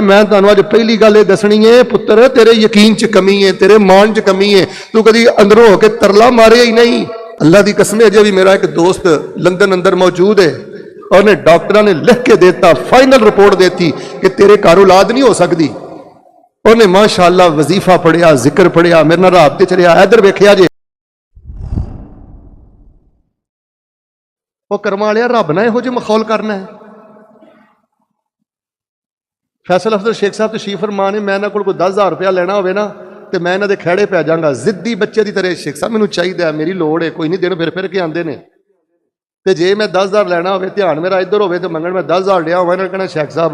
मैं तुहानू अज पहली गल ये दसनी है, पुत्र तेरे यकीन च कमी है, तेरे मान च कमी है, तू कभी अंदरों होके तरला मारे ही नहीं। अल्लाह की कसम, अजे भी मेरा एक दोस्त लंदन अंदर मौजूद है, और डॉक्टर ने लिख के देता, फाइनल रिपोर्ट देती कि तेरे घर औलाद नहीं हो सकती। उन्हें माशाअल्लाह वजीफा पढ़िया, जिक्र पढ़िया, मेरे नाल रात च रहा, इधर वेखिया जे वो कर्म वालिया रब ने इहो जिहा माहौल करना है। फैसल अफजल शेख साहब तशरीफ फरमा ने, मैं इन्हां कोल कोई 10,000 रुपया लेना होवे ना तो मैं इन्हां दे खैड़े पै जांगा, जिद्दी बच्चे की तरह। शेख साहब मैनूं चाहिए, मेरी लोड़ है, कोई नहीं, दिन फिर के आते हैं। तो जे मैं 10,000 लेना हो, ध्यान मेरा इधर हो तो मंगण मैं 10,000 लिया होवे, इन्हां कहना शेख साहब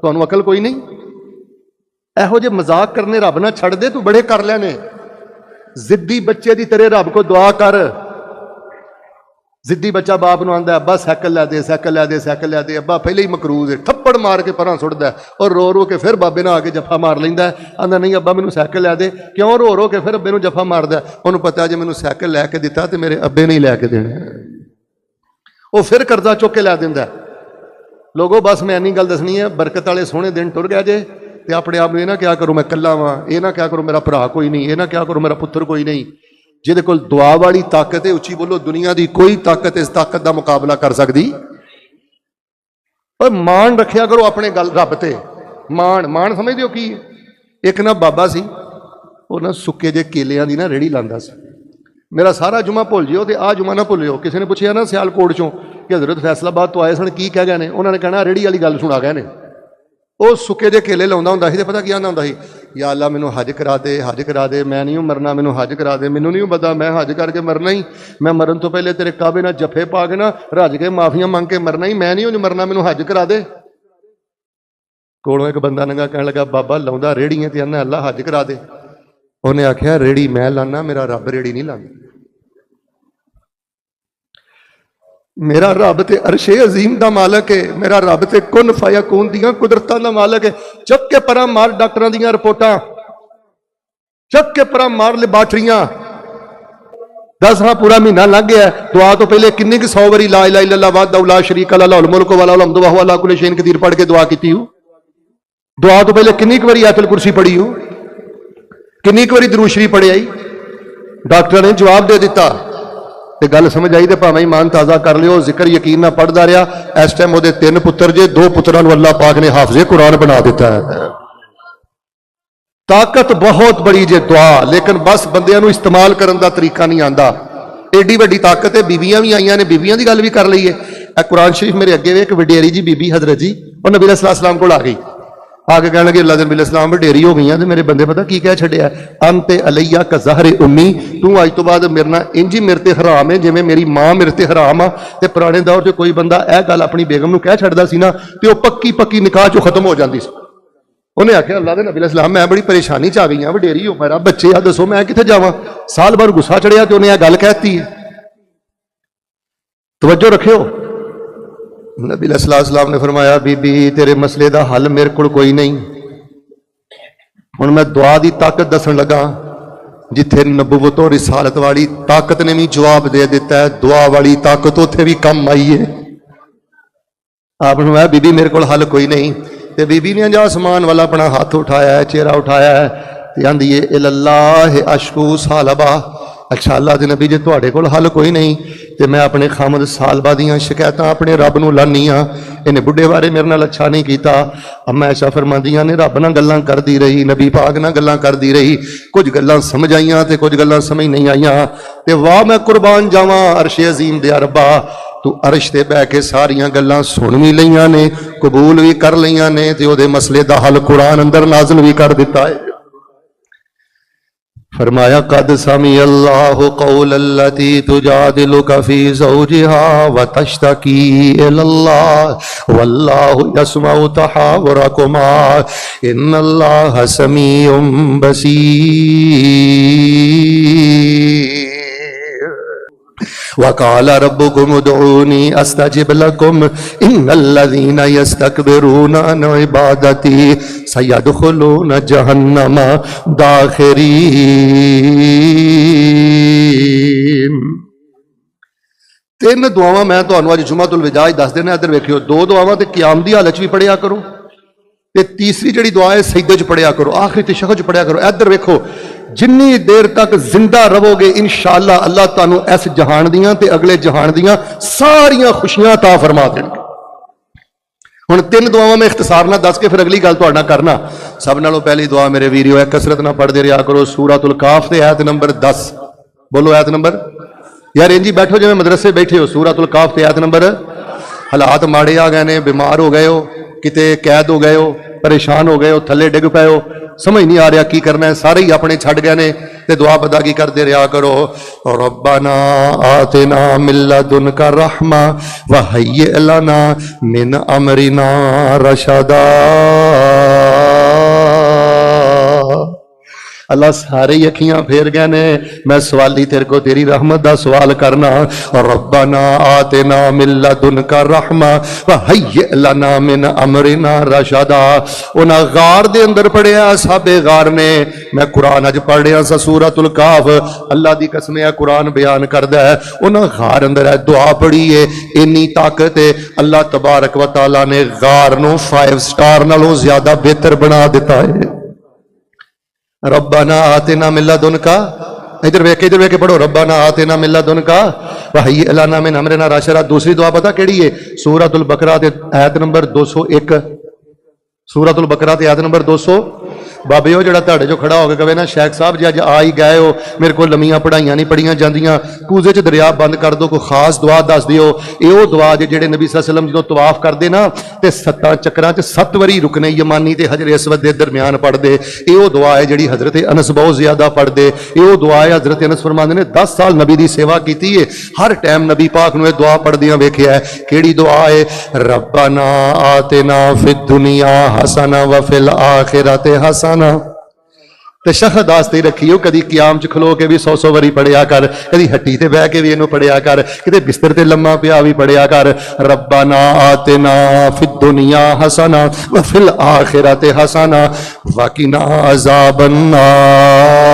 तुहानूं अकल कोई नहीं। इहो जे मजाक करने रब ना छड़ दे, तू बड़े कर लेने। जिद्दी बच्चे की तरह रब को दुआ कर। जिद्दी बच्चा बाप नूं आंदा, अब्बा साइकिल लै दे, साइकिल लै दे, साइकिल लै दे। अब्बा पहले ही मकरूज है, थप्पड़ मार के परां सुट्टदा और रो रो के फिर बाबे नाल आके जफा मार लैंदा। आंदा नहीं अब्बा मैनूं साइकिल लै दे। क्यों रो रो के फिर अब्बे नूं जफा मारदा? उहनूं पता जे मैनूं साइकिल लैके दिता तो मेरे अब्बे ने ही लैके देना। वो फिर कर्जा चुक के लै दिंदा। लोगों बस मैं इन्नी गल दसनी है, बरकत वाले सोहणे दिन टुर गए जे तो अपने आप ये ना क्या करो मैं कल्ला वां, ये ना क्या करो मेरा भरा कोई नहीं, ये ना क्या करो मेरा पुत्र कोई नहीं। जिहदे कोल दुआ वाली ताकत है, उची बोलो, दुनिया की कोई ताकत इस ताकत का मुकाबला कर सकती। पर मान रखिया करो अपने गल रब ते। मान मान समझते हो की? एक ना बाबा सी, वो ना सुक्के जे केलियां दी ना रेहड़ी लांदा सी। मेरा सारा जुमा भुल जिओ तो आ जुमा ना भुलियो। किसी ने पूछा ना सियालकोट चों कि हजरत फैसलाबाद तो आए सन, की कह गए ने? उन्होंने कहना रेहड़ी वाली गल सुना गए ने। वो सुके जे केले लाउंदा हुंदा सी, ते पता की आंदा हुंदा सी, या अल्लाह मैनू हज करा दे, हज करा दे, मैं नहीं मरना, मैनू हज करा दे, मैनू नहीं पता, मैं हज करके मरना ही, मैं मरन तो पहले तेरे काबे ना जफे पा के ना रज के माफियां मंग के मरना ही, मैं नहीं मरना, मैनू हज करा दे। कोलों एक बंदा नंगा कहने लगा, बाबा लाउंदा रेहड़ियां ते आंदा अल्लाह हज करा दे। उन्हें आख्या रेहड़ी मैं लाना, मेरा रब रेहड़ी नहीं लांदा। मेरा रब ते अरशे अजीम दा मालक है, मेरा रब ते कुन फयकून दियां कुदरतां दा मालक है। चक के परा मार डॉक्टरां दियां रिपोर्टां, चक के परा मार लैबार्टरियां। 10 पूरा महीना लग गया। दुआ तो पहले किन्नी कि 100 बारी ला इलाहा इल्लल्लाह वहदहू ला शरीका लहू लहुल मुल्क व लहुल हम्दु व हुवा अला कुल्लि शैइन कदीर पढ़ के दुआ की हो। दुआ तो पहले किन्नी बारी आयतुल कुर्सी पढ़ी हो, किन्नी बारी दरूद शरीफ पढ़ी आई। डॉक्टर ने जवाब दे दिता ते गल समझ आई तो भावें ईमान ताज़ा कर लियो। जिक्र यकीन ना पढ़ता रहा। इस टाइम वो 3 पुत्र जे, 2 पुत्रां नूं अल्लाह पाक ने हाफिज़े कुरान बना दिता है। ताकत बहुत बड़ी जे दुआ, लेकिन बस बंदियां नूं इस्तेमाल करन दा तरीका नहीं आंदा। एडी वड्डी ताकत है। बीबियां भी आईयां ने, बीबियां की गल भी कर लईए। कुरान शरीफ मेरे अगे एक वडेरी जी बीबी हजरत जी, वो नबी अलैहि सलाम को आ गई, आके कह लगे अल्लाह दे नबी अलैहि सलाम वडेरी हो गई तो मेरे बंदे पता की कह छड्डिया, अंते अलैया का ज़हरे उम्मी, तू अज तो बाद मेरे नाल इंज ही मेरे ते हराम है जिवें मेरी मां मेरे ते हराम आ। ते पुराने दौर च कोई बंदा यह गल अपनी बेगम नूं कह छड्डदा सी ना ते ओह पक्की पक्की निकाह चों खत्म हो जाती सी। उन्हें आख्या अल्लाह दे नबी अलैहि सलाम मैं बड़ी परेशानी च आ गई हाँ, वडेरी हो, मेरा बच्चे आ, दसो मैं कित्थे जावां। साल भर गुस्सा चढ़िया तो उन्हें यह गल कहती है। तवज्जो रखियो। नबी अलैहिस्सलाम ने फरमाया, बीबी तेरे मसले का हल मेरे को कोई नहीं। हुण मैं दुआ की ताकत दसन लगा, जिथे नबूवत और रिसालत वाली ताकत ने भी जवाब दे दिता है, दुआ वाली ताकत उत्थे भी कम आई है। आपने फरमाया बीबी मेरे को हल कोई नहीं। तो बीबी ने जो आसमान वाला अपना हाथ उठाया है, चेहरा उठाया है, तो आंदी है इल्लाह अशकू सालबा। अच्छा अल्लाह के नबी जे तुहाडे कोल हल कोई नहीं तो मैं अपने खामद सालबा दियां शिकायतां अपने रब नूं लानी हाँ। इन्हें बुढ़े बारे मेरे नाल अच्छा नहीं किया। अम्मा ऐशा फरमांदियां ने रब नाल गल्लां करदी रही, नबी पाक नाल गल्लां करदी रही, कुछ गल्लां समझ आईयां ते कुछ गल्लां समझ नहीं आईयां। ते वाह मैं कुर्बान जावां अरशे अजीम दे रब्बा, तू अरश ते बह के सारियां गल्लां सुन भी लईयां ने, कबूल भी कर लईयां ने, ते ओहदे मसले दा हल कुरान अंदर नाज़िल भी कर दिता है। फरमाया कद समी अल्लाहु कौल अल्लती तुजादिलुका फी ज़ौजिहा व तश्तकी इलल्लाह वल्लाहु यस्मउ तहावुरकुमा इन्नल्लाह समीउम बसीर। वकाल रब्बुकुम उदऊनी अस्तजिब लकुम इन्नल्लज़ीना यस्तकबिरूना अन इबादती सयदखुलूना जहन्नम दाखिरीन। तीन दुआवां मैं तुहानूं अज जुमातुल विदा दस देना। इधर वेखियो, 2 दुआवां ते क़याम दी हालत भी पढ़िया करो, ਤੇ ਤੀਸਰੀ ਜਿਹੜੀ ਦੁਆ ਹੈ ਸਜਦੇ 'ਚ ਪੜਿਆ ਕਰੋ, ਆਖਰੀ ਤਸ਼ੱਹੁਦ 'ਚ ਪੜਿਆ ਕਰੋ। ਇੱਧਰ ਵੇਖੋ, ਜਿੰਨੀ ਦੇਰ ਤੱਕ ਜ਼ਿੰਦਾ ਰਹੋਗੇ ਇਨਸ਼ਾਅੱਲਾ ਅੱਲਾਹ ਤੁਹਾਨੂੰ ਇਸ ਜਹਾਨ ਦੀਆਂ ਤੇ ਅਗਲੇ ਜਹਾਨ ਦੀਆਂ ਸਾਰੀਆਂ ਖੁਸ਼ੀਆਂ ਅਤਾ ਫਰਮਾ ਦੇਣਗੇ। ਹੁਣ 3 ਦੁਆਵਾਂ ਮੈਂ ਇਖਤਸਾਰ ਨਾਲ ਦੱਸ ਕੇ ਫਿਰ ਅਗਲੀ ਗੱਲ ਤੁਹਾਡੇ ਨਾਲ ਕਰਨਾ। ਸਭ ਨਾਲੋਂ ਪਹਿਲੀ ਦੁਆ ਮੇਰੇ ਵੀਰਿਓ ਹੈ, ਕਸਰਤ ਨਾਲ ਪੜ੍ਹਦੇ ਰਿਹਾ ਕਰੋ ਸੂਰਤੁਲ ਕਾਫ ਤੇ ਆਇਤ ਨੰਬਰ 10। ਬੋਲੋ ਆਇਤ ਨੰਬਰ। ਯਾਰ ਇੰਜੀ ਬੈਠੋ ਜਿਵੇਂ ਮਦਰਸੇ ਬੈਠੇ ਹੋ। ਸੂਰਤੁਲ ਕਾਫ ਤੇ ਆਇਤ ਨੰਬਰ। ਹਾਲਾਤ ਮਾੜੇ ਆ ਗਏ ਨੇ, ਬਿਮਾਰ ਹੋ ਗਏ ਹੋ, ਕਿਤੇ ਕੈਦ ਹੋ ਗਏ ਹੋ, ਪਰੇਸ਼ਾਨ ਹੋ ਗਏ ਹੋ, ਥੱਲੇ ਡਿੱਗ ਪਏ ਹੋ, ਸਮਝ ਨਹੀਂ ਆ ਰਿਹਾ ਕੀ ਕਰਨਾ ਹੈ, ਸਾਰੇ ਹੀ ਆਪਣੇ ਛੱਡ ਗਏ ਨੇ ਤੇ ਦੁਆ ਪਤਾ ਕੀ ਕਰਦੇ ਰਿਹਾ ਕਰੋ, ਰੱਬਨਾ ਆਤਿਨਾ ਮਿਨ ਲਦੁਨਕਾ ਰਹਿਮਾ व हय्यि लना मिन अमरिना रशदा। अल्लाह सारे ही अखियां फेर गए ने, मैं सवाली तेरे को तेरी रहमत दा सवाल करना। रब्बना आतिना मिन लदुनका रहमा व हय्यि लना मिन अमरिना रशदा। उन्हां गार दे अंदर पढ़िया साबे गार ने, मैं कुरान अज पढ़ रहा सा सूरतुल काफ, अल्लाह दी कसम है कुरान बयान करदा है उन्हां गार अंदर है दुआ पढ़ी है, इन्नी ताकत है अल्लाह तबारक व तआला ने गार नूं 5 स्टार नालों ज्यादा बेहतर बना दिता है। रब्बाना आतिना मिन लदुनका, इधर वेख पढ़ो, रब्बाना आतिना मिन लदुनका व हय्यि लना मिन अमरिना रशदा। दूसरी दुआ पता केड़ी है? सूरतुल बकरा ते आयत नंबर 201। सूरतुल बकरा ते आयत नंबर 200। बाबे हो जड़ा तुहाडे जो खड़ा होकर कहे ना शेख साहब जी अज आ ही गए हो, मेरे को लम्मियां पढ़ाइयां नहीं पढ़ियां जांदियां, कूजे च दरिया बंद कर दो, कोई खास दुआ दस दिओ। ये दुआ जे जेड़े नबी सल्लल्लाहु अलैहि वसल्लम जो तवाफ करते ना ते 7 चक्रां च 7 वारी रुकने यमानी ते हजर असवद दे दरम्यान पढ़दे, ये दुआ है जिहड़ी हजरत अनस बहुत ज्यादा पढ़दे। ये दुआ है हजरत अनस फरमांदे ने 10 साल नबी दी सेवा कीती है, हर टाइम नबी पाक नूं ये दुआ पढ़दियां वेखिया है। केड़ी दुआ है? रब्बना आतिना फिद दुनिया हसना व फिल आखिरति हसना। तशहद आस्ते रखियो, कदी कियाम च खलो के भी 100 वारी पढ़िया कर, कदी हट्टी ते बह के भी इनू पढ़िया कर, किते बिस्तर ते लम्मा पिया भी पढ़िया कर। रब्बाना आतिना फिद दुनिया हसना व फिल आखिरति हसना व किना अज़ाबन नार।